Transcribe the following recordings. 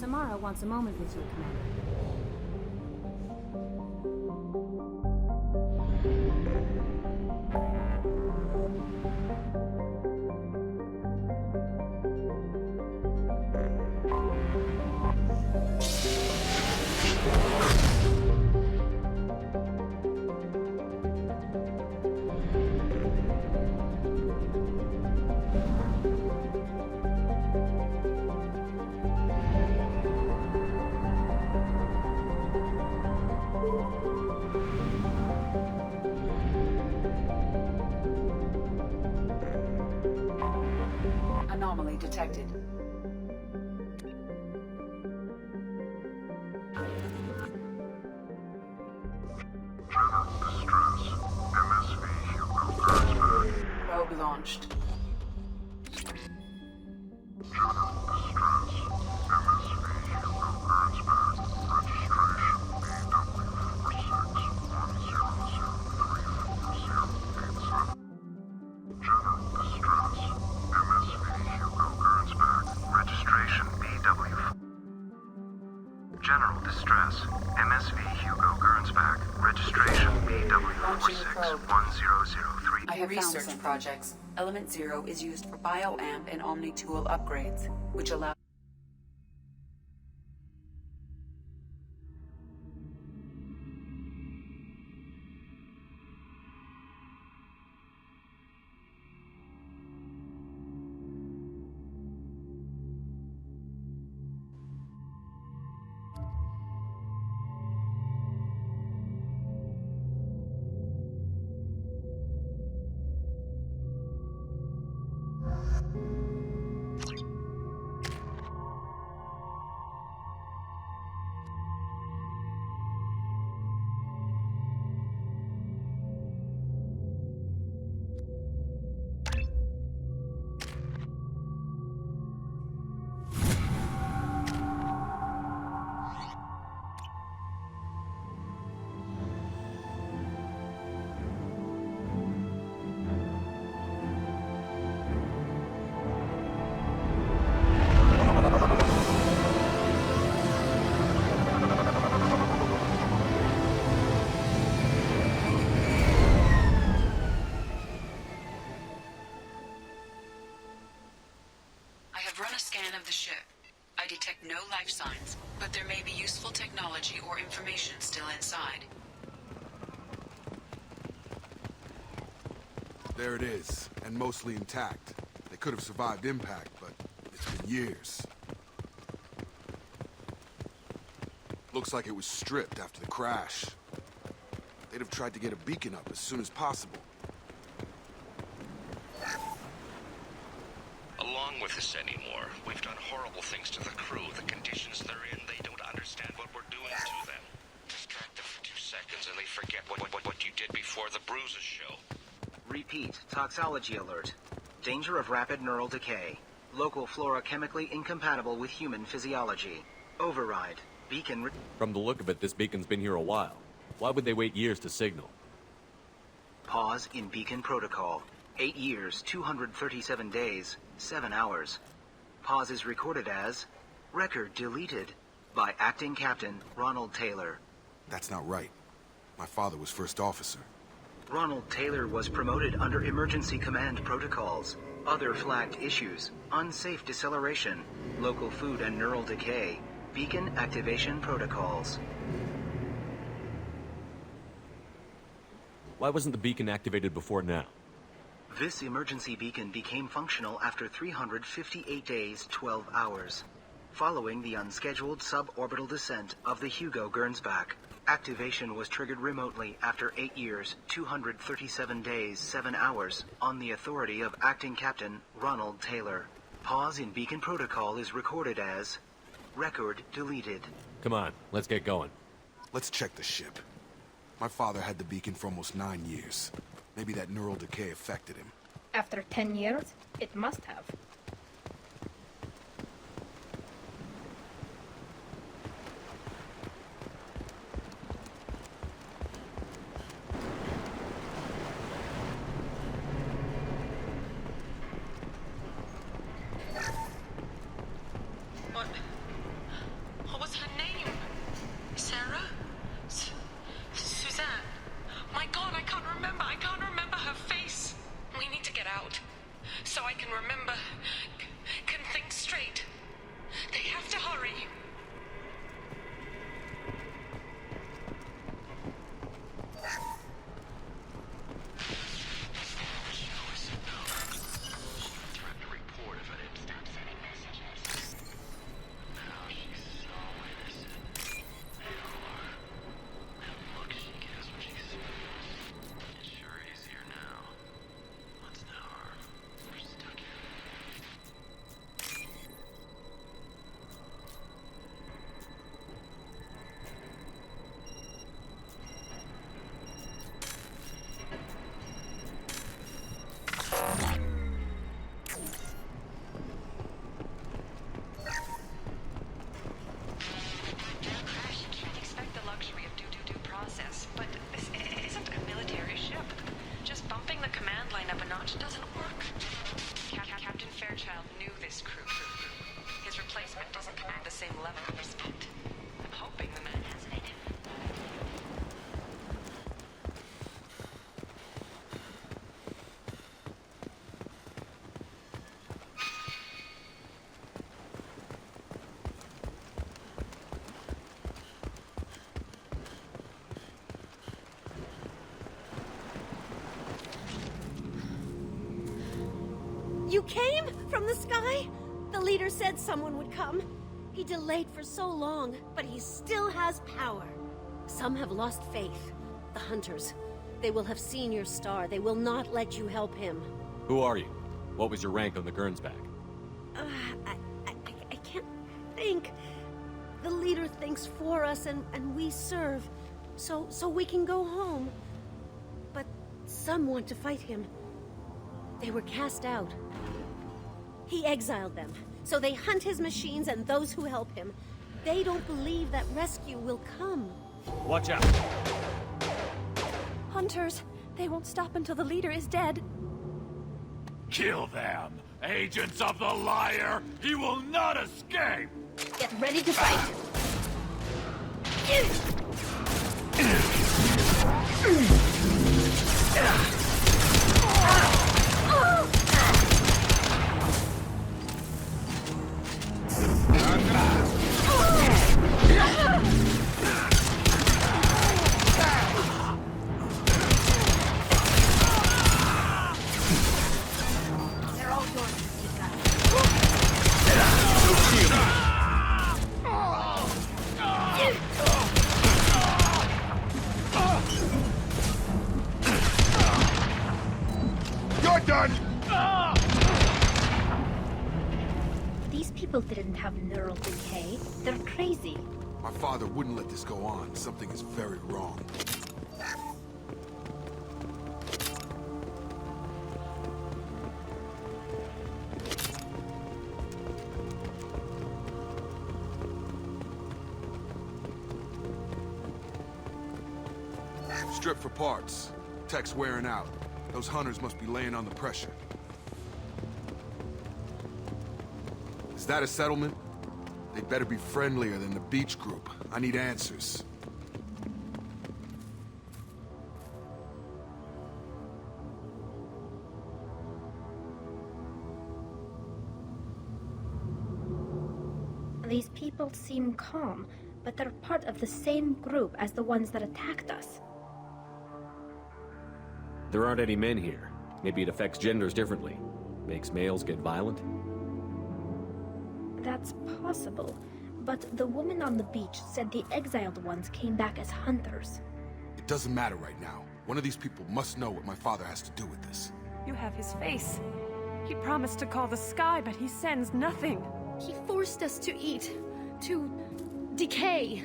Samara wants a moment with you, Commander. Anomaly detected. Probe launched. General distress. MSV Hugo Gernsback. Registration BW461003. I have research projects. Element 0 is used for bioamp and omni-tool upgrades, which allow of the ship. I detect no life signs, but there may be useful technology or information still inside. There it is, and mostly intact. They could have survived impact, but it's been years. Looks like it was stripped after the crash. They'd have tried to get a beacon up as soon as possible. Along with this anymore, we've done horrible things to the crew. The conditions they're in, they don't understand what we're doing to them. Distract them for 2 seconds and they forget what you did before the bruises show. Repeat, toxology alert. Danger of rapid neural decay. Local flora chemically incompatible with human physiology. Override. Beacon... From the look of it, this beacon's been here a while. Why would they wait years to signal? Pause in beacon protocol. 8 years, 237 days, 7 hours. Pause is recorded as... Record deleted by Acting Captain Ronald Taylor. That's not right. My father was first officer. Ronald Taylor was promoted under emergency command protocols. Other flagged issues: unsafe deceleration, local food and neural decay, beacon activation protocols. Why wasn't the beacon activated before now? This emergency beacon became functional after 358 days, 12 hours. Following the unscheduled suborbital descent of the Hugo Gernsback, activation was triggered remotely after 8 years, 237 days, 7 hours, on the authority of Acting Captain Ronald Taylor. Pause in beacon protocol is recorded as... Record deleted. Come on, let's get going. Let's check the ship. My father had the beacon for almost 9 years. Maybe that neural decay affected him. After 10 years, it must have. You came from the sky? The leader said someone would come. He delayed for so long, but he still has power. Some have lost faith. The hunters. They will have seen your star. They will not let you help him. Who are you? What was your rank on the Gernsback? I can't think. The leader thinks for us and we serve. So we can go home. But some want to fight him. They were cast out. He exiled them. So they hunt his machines and those who help him. They don't believe that rescue will come. Watch out! Hunters, they won't stop until the leader is dead. Kill them! Agents of the liar! He will not escape! Get ready to fight. These people didn't have neural decay. They're crazy. My father wouldn't let this go on. Something is very wrong. Strip for parts. Tech's wearing out. Those hunters must be laying on the pressure. Is that a settlement? They'd better be friendlier than the beach group. I need answers. These people seem calm, but they're part of the same group as the ones that attacked us. There aren't any men here. Maybe it affects genders differently. Makes males get violent? That's possible, but the woman on the beach said the exiled ones came back as hunters. It doesn't matter right now. One of these people must know what my father has to do with this. You have his face. He promised to call the sky, but he sends nothing. He forced us to eat, to decay.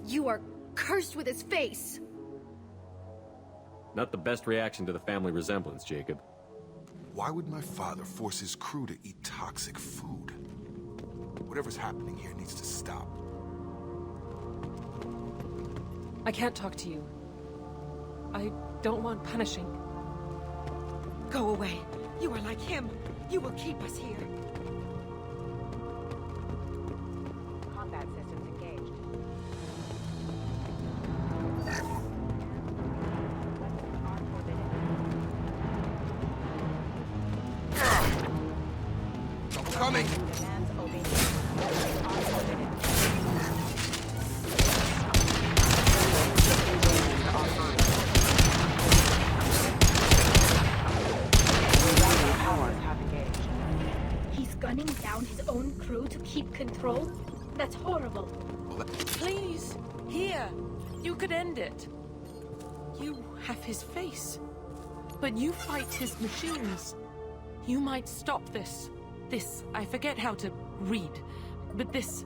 You are cursed with his face. Not the best reaction to the family resemblance, Jacob. Why would my father force his crew to eat toxic food? Whatever's happening here needs to stop. I can't talk to you. I don't want punishing. Go away. You are like him. You will keep us here. Combat systems engaged. Trouble coming! Demands obedience. Powers have engaged. He's gunning down his own crew to keep control? That's horrible. Please, here. You could end it. You have his face. But you fight his machines. You might stop this. This, I forget how to read. But this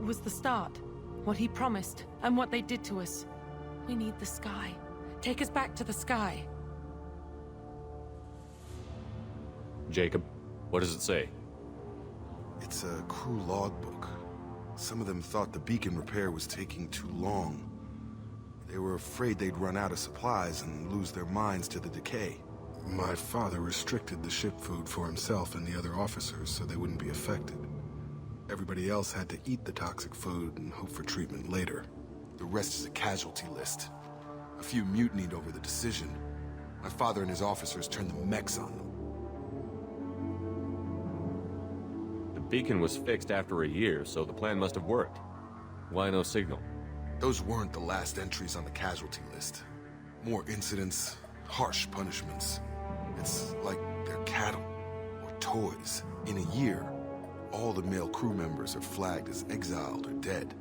was the start. What he promised, and what they did to us. We need the sky. Take us back to the sky. Jacob, what does it say? It's a crew logbook. Some of them thought the beacon repair was taking too long. They were afraid they'd run out of supplies and lose their minds to the decay. My father restricted the ship food for himself and the other officers so they wouldn't be affected. Everybody else had to eat the toxic food and hope for treatment later. The rest is a casualty list. A few mutinied over the decision. My father and his officers turned the mechs on them. The beacon was fixed after a year, so the plan must have worked. Why no signal? Those weren't the last entries on the casualty list. More incidents, harsh punishments. It's like they're cattle, or like toys. In a year, all the male crew members are flagged as exiled or dead.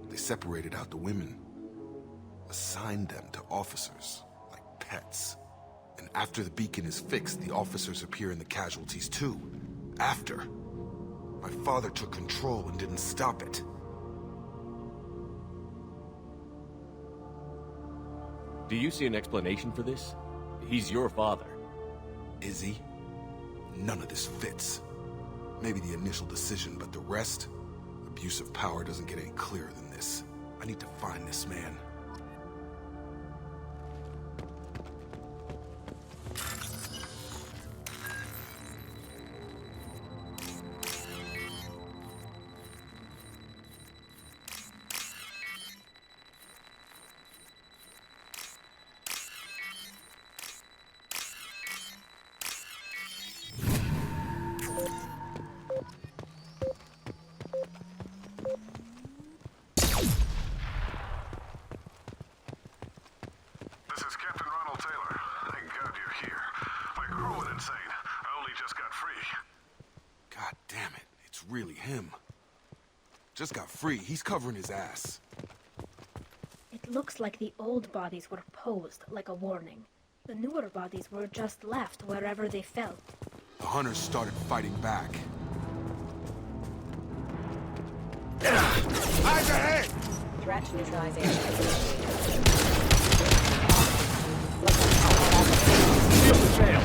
They separated out the women, assigned them to officers, like pets. And after the beacon is fixed, the officers appear in the casualties too. After. My father took control and didn't stop it. Do you see an explanation for this? He's your father. Is he? None of this fits. Maybe the initial decision, but the rest? Abuse of power doesn't get any clearer than this. I need to find this man. Really him. Just got free. He's covering his ass. It looks like the old bodies were posed like a warning. The newer bodies were just left wherever they fell. The hunters started fighting back. Eyes ahead! Threat neutralization. Shield failed.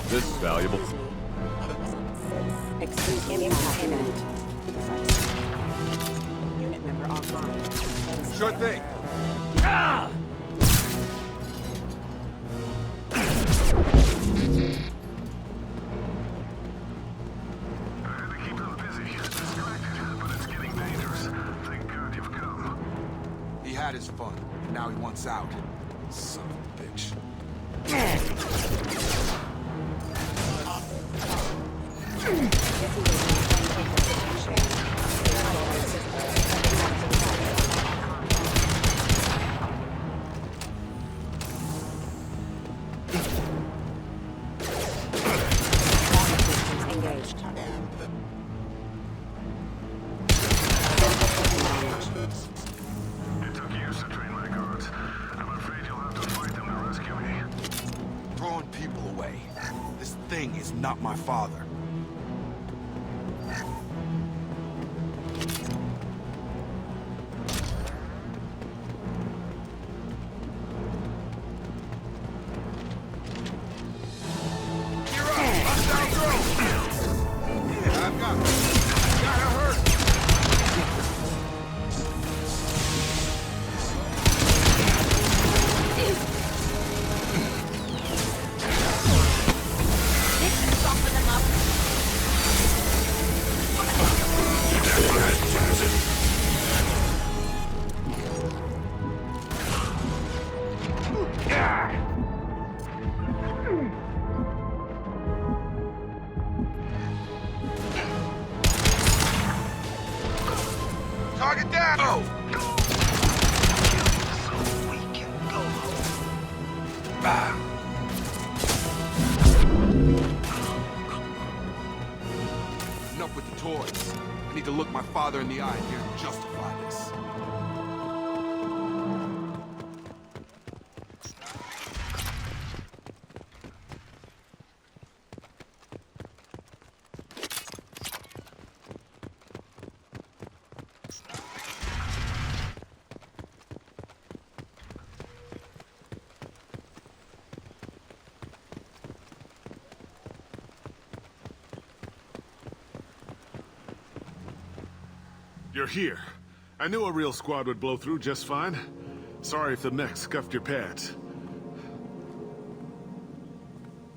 This is valuable. Excuse me, unit member offline. Sure thing. Ah! Had his fun. Now he wants out. Son of a bitch. Not my father. You're up! Hostile drone! Yeah, I've got it. Gotta hurt! Target down! Oh! So we can go home. I need to look my father in the eye and hear him justify this. You're here. I knew a real squad would blow through just fine. Sorry if the mech scuffed your pads.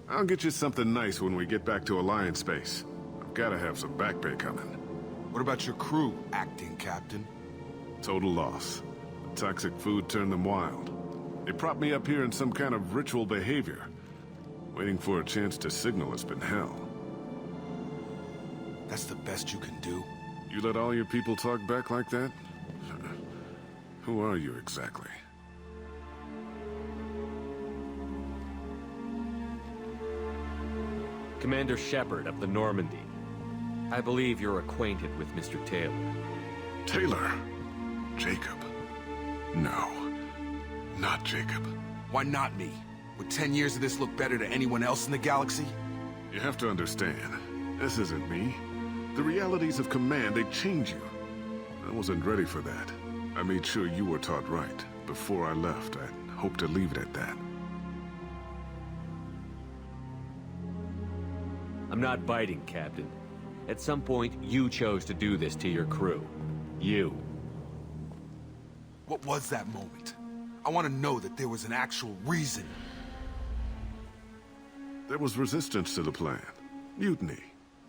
I'll get you something nice when we get back to Alliance space. I've gotta have some back pay coming. What about your crew, acting captain? Total loss. Toxic food turned them wild. They propped me up here in some kind of ritual behavior. Waiting for a chance to signal has been hell. That's the best you can do? You let all your people talk back like that? Who are you exactly? Commander Shepard of the Normandy. I believe you're acquainted with Mr. Taylor. Taylor? Jacob? No. Not Jacob. Why not me? Would 10 years of this look better to anyone else in the galaxy? You have to understand, this isn't me. The realities of command, they change you. I wasn't ready for that. I made sure you were taught right. Before I left, I hoped to leave it at that. I'm not biting, Captain. At some point, you chose to do this to your crew. You. What was that moment? I want to know that there was an actual reason. There was resistance to the plan. Mutiny.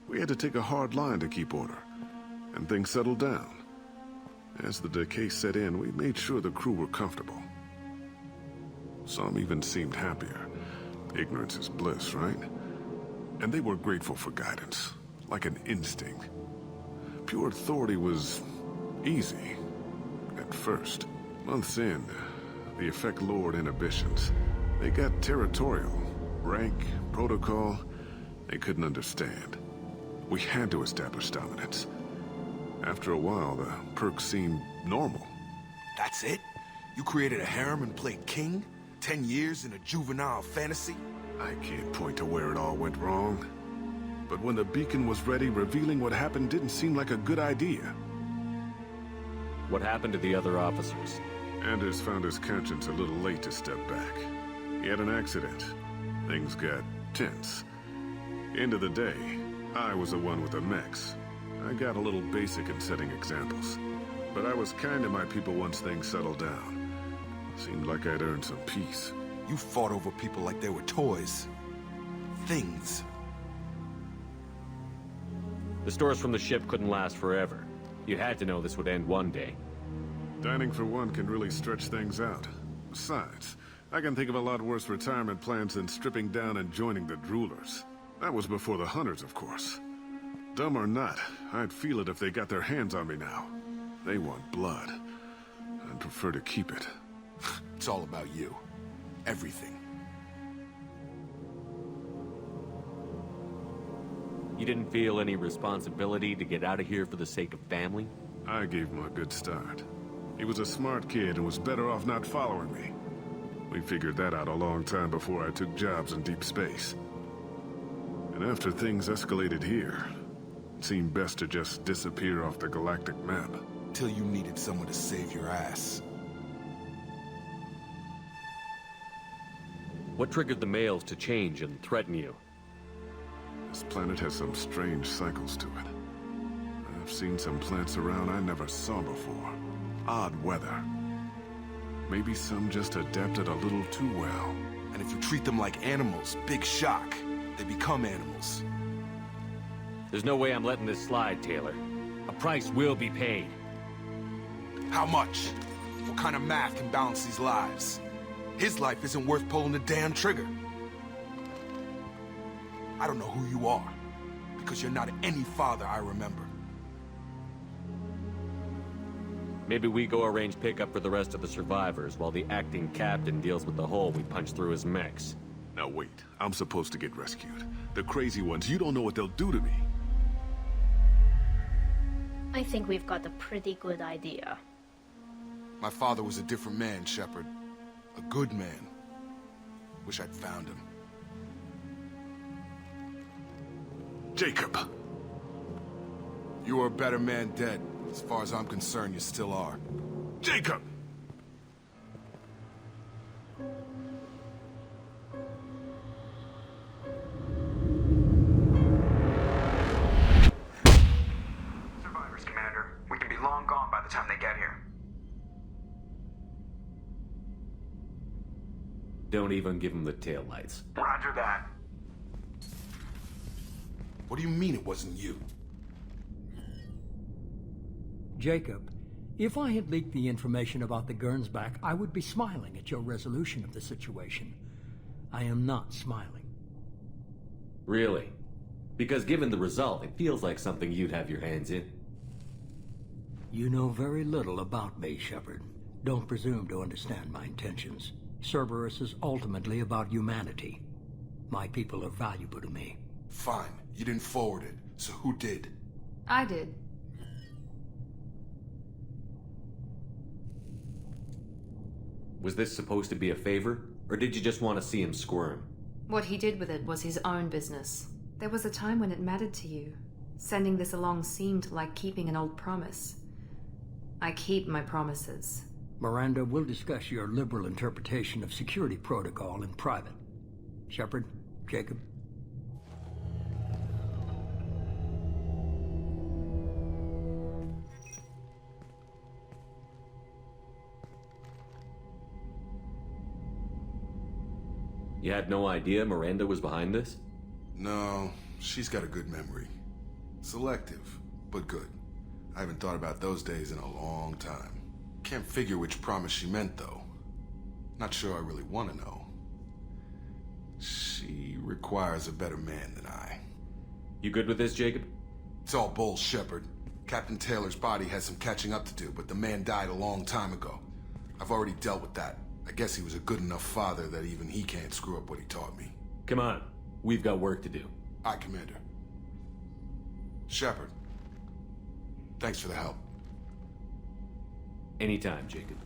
We had to take a hard line to keep order. And things settled down. As the decay set in, we made sure the crew were comfortable. Some even seemed happier. Ignorance is bliss, right? And they were grateful for guidance, like an instinct. Pure authority was easy, at first. Months in, the effect lowered inhibitions. They got territorial. Rank, protocol, they couldn't understand. We had to establish dominance. After a while, the perks seemed normal. That's it? You created a harem and played king? 10 years in a juvenile fantasy? I can't point to where it all went wrong. But when the beacon was ready, revealing what happened didn't seem like a good idea. What happened to the other officers? Anders found his conscience a little late to step back. He had an accident. Things got tense. End of the day, I was the one with the mechs. I got a little basic in setting examples. But I was kind to my people once things settled down. Seemed like I'd earned some peace. You fought over people like they were toys. Things. The stores from the ship couldn't last forever. You had to know this would end one day. Dining for one can really stretch things out. Besides, I can think of a lot worse retirement plans than stripping down and joining the droolers. That was before the hunters, of course. Dumb or not, I'd feel it if they got their hands on me now. They want blood. I'd prefer to keep it. It's all about you. Everything. You didn't feel any responsibility to get out of here for the sake of family? I gave him a good start. He was a smart kid and was better off not following me. We figured that out a long time before I took jobs in deep space. And after things escalated here, it seemed best to just disappear off the galactic map. Till you needed someone to save your ass. What triggered the males to change and threaten you? This planet has some strange cycles to it. I've seen some plants around I never saw before. Odd weather. Maybe some just adapted a little too well. And if you treat them like animals, big shock. They become animals. There's no way I'm letting this slide, Taylor. A price will be paid. How much? What kind of math can balance these lives? His life isn't worth pulling the damn trigger. I don't know who you are, because you're not any father I remember. Maybe we go arrange pickup for the rest of the survivors while the acting captain deals with the hole we punched through his mechs. Now wait, I'm supposed to get rescued. The crazy ones, you don't know what they'll do to me. I think we've got a pretty good idea. My father was a different man, Shepard. A good man. Wish I'd found him. Jacob! You were a better man dead. As far as I'm concerned, you still are. Jacob! Survivors, Commander. We can be long gone by the time they get here. Don't even give him the taillights. Roger that. What do you mean it wasn't you? Jacob, if I had leaked the information about the Gernsback, I would be smiling at your resolution of the situation. I am not smiling. Really? Because given the result, it feels like something you'd have your hands in. You know very little about me, Shepard. Don't presume to understand my intentions. Cerberus is ultimately about humanity. My people are valuable to me. Fine. You didn't forward it. So who did? I did. Was this supposed to be a favor? Or did you just want to see him squirm? What he did with it was his own business. There was a time when it mattered to you. Sending this along seemed like keeping an old promise. I keep my promises. Miranda, we'll discuss your liberal interpretation of security protocol in private. Shepard, Jacob. You had no idea Miranda was behind this? No, she's got a good memory. Selective, but good. I haven't thought about those days in a long time. Can't figure which promise she meant, though. Not sure I really want to know. She requires a better man than I. You good with this, Jacob? It's all bull, Shepard. Captain Taylor's body has some catching up to do, but the man died a long time ago. I've already dealt with that. I guess he was a good enough father that even he can't screw up what he taught me. Come on. We've got work to do. Aye, Commander. Shepard. Thanks for the help. Anytime, Jacob.